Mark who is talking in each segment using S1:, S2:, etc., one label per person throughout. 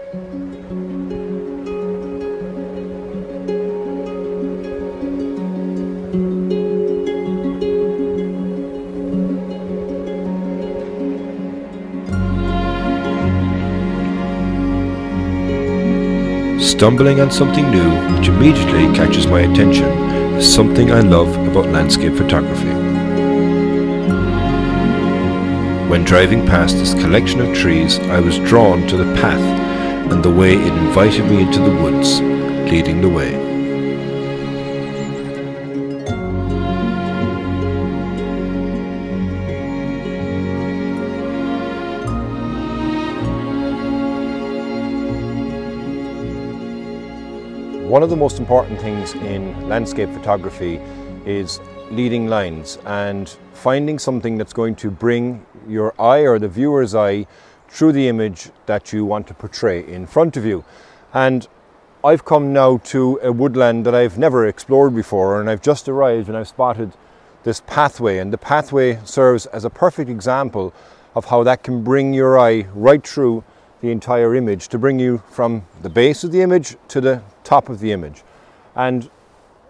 S1: Stumbling on something new which immediately catches my attention is something I love about landscape photography. When driving past this collection of trees, I was drawn to the path and the way it invited me into the woods, leading the way. One of the most important things in landscape photography is leading lines and finding something that's going to bring your eye or the viewer's eye through the image that you want to portray in front of you. And I've come now to a woodland that I've never explored before, and I've just arrived and I've spotted this pathway, and the pathway serves as a perfect example of how that can bring your eye right through the entire image, to bring you from the base of the image to the top of the image. And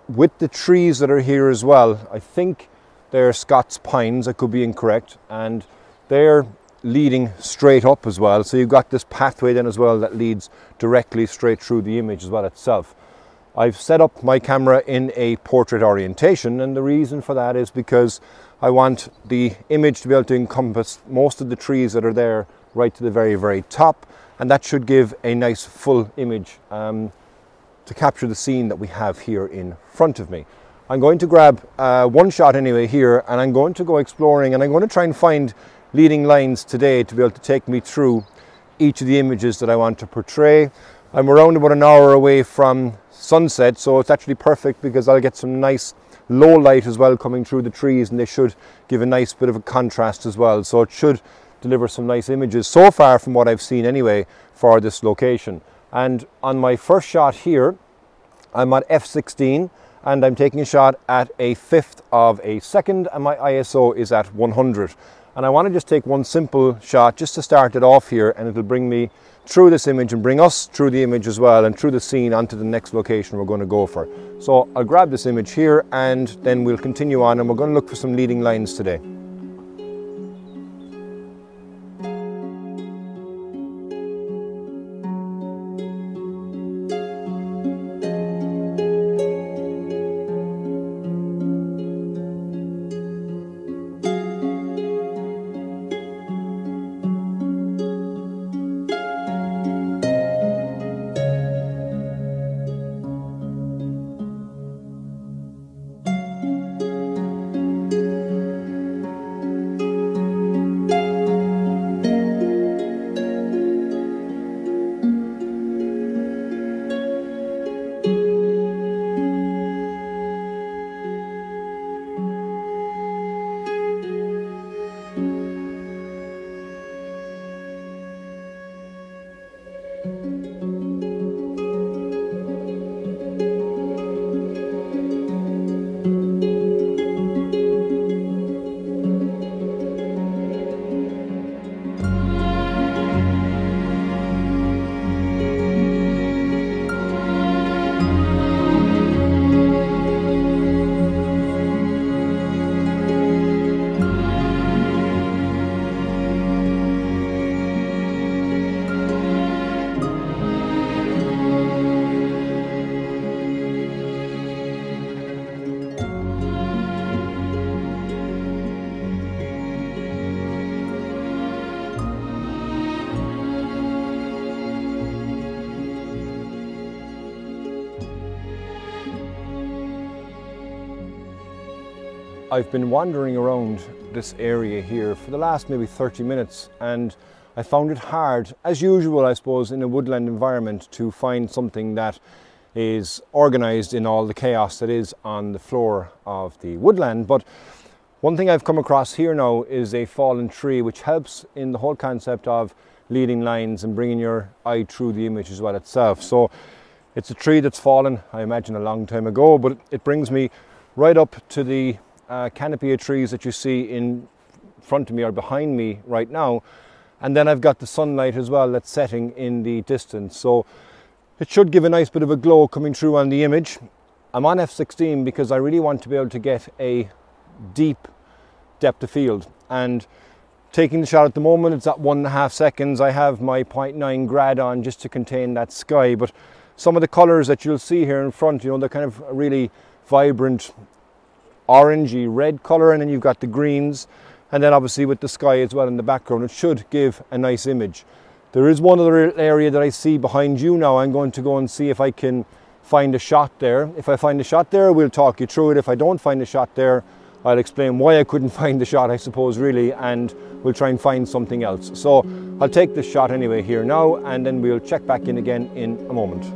S1: with the trees that are here as well, I think they're Scots pines, I could be incorrect, and they're leading straight up as well. So you've got this pathway then as well that leads directly straight through the image as well itself. I've set up my camera in a portrait orientation, and the reason for that is because I want the image to be able to encompass most of the trees that are there right to the very, very top, and that should give a nice full image to capture the scene that we have here in front of me. I'm going to grab one shot anyway here, and I'm going to go exploring, and I'm going to try and find leading lines today to be able to take me through each of the images that I want to portray. I'm around about an hour away from sunset, so it's actually perfect because I'll get some nice low light as well coming through the trees, and they should give a nice bit of a contrast as well. So it should deliver some nice images so far from what I've seen anyway for this location. And on my first shot here, I'm at f16 and I'm taking a shot at a fifth of a second, and my ISO is at 100. And I want to just take one simple shot just to start it off here, and it'll bring me through this image and bring us through the image as well and through the scene onto the next location we're going to go for. So I'll grab this image here and then we'll continue on, and we're going to look for some leading lines today. I've been wandering around this area here for the last maybe 30 minutes, and I found it hard, as usual I suppose in a woodland environment, to find something that is organised in all the chaos that is on the floor of the woodland. But one thing I've come across here now is a fallen tree, which helps in the whole concept of leading lines and bringing your eye through the image as well itself. So it's a tree that's fallen, I imagine, a long time ago, but it brings me right up to the canopy of trees that you see in front of me or behind me right now. and then I've got the sunlight as well that's setting in the distance, so it should give a nice bit of a glow coming through on the image. I'm on f16 because I really want to be able to get a deep depth of field, and taking the shot at the moment, it's at 1.5 seconds. I have my 0.9 grad on just to contain that sky, but some of the colours that you'll see here in front, you know, they're kind of a really vibrant orangey red colour, and then you've got the greens, and then obviously with the sky as well in the background, it should give a nice image. There is one other area that I see behind you now. I'm going to go and see if I can find a shot there. If I find a shot there, we'll talk you through it. If I don't find a shot there, I'll explain why I couldn't find the shot, I suppose, really, and we'll try and find something else. So I'll take this shot anyway here now, and then we'll check back in again in a moment.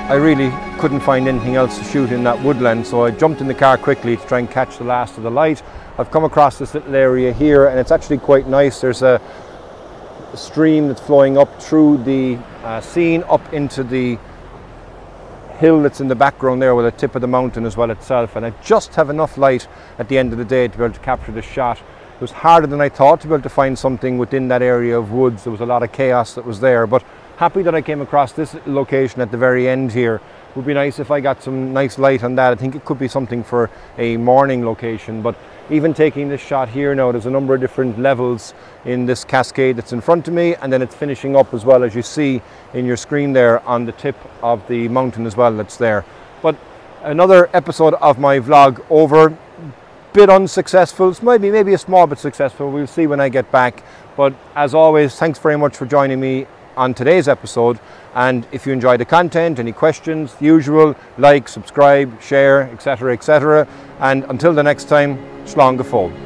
S1: I really couldn't find anything else to shoot in that woodland, so I jumped in the car quickly to try and catch the last of the light. I've come across this little area here, and it's actually quite nice. There's a stream that's flowing up through the scene, up into the hill that's in the background there with the tip of the mountain as well itself, and I just have enough light at the end of the day to be able to capture the shot. It was harder than I thought to be able to find something within that area of woods. There was a lot of chaos that was there, but happy that I came across this location at the very end here. It would be nice if I got some nice light on that. I think it could be something for a morning location, but even taking this shot here now, there's a number of different levels in this cascade that's in front of me, and then it's finishing up as well, as you see in your screen there, on the tip of the mountain as well that's there. But another episode of my vlog over. Bit unsuccessful, it's maybe a small bit successful. We'll see when I get back, but as always, thanks very much for joining me on today's episode. And if you enjoy the content, any questions, the usual, like, subscribe, share, etc., etc. And until the next time, slán go fóill.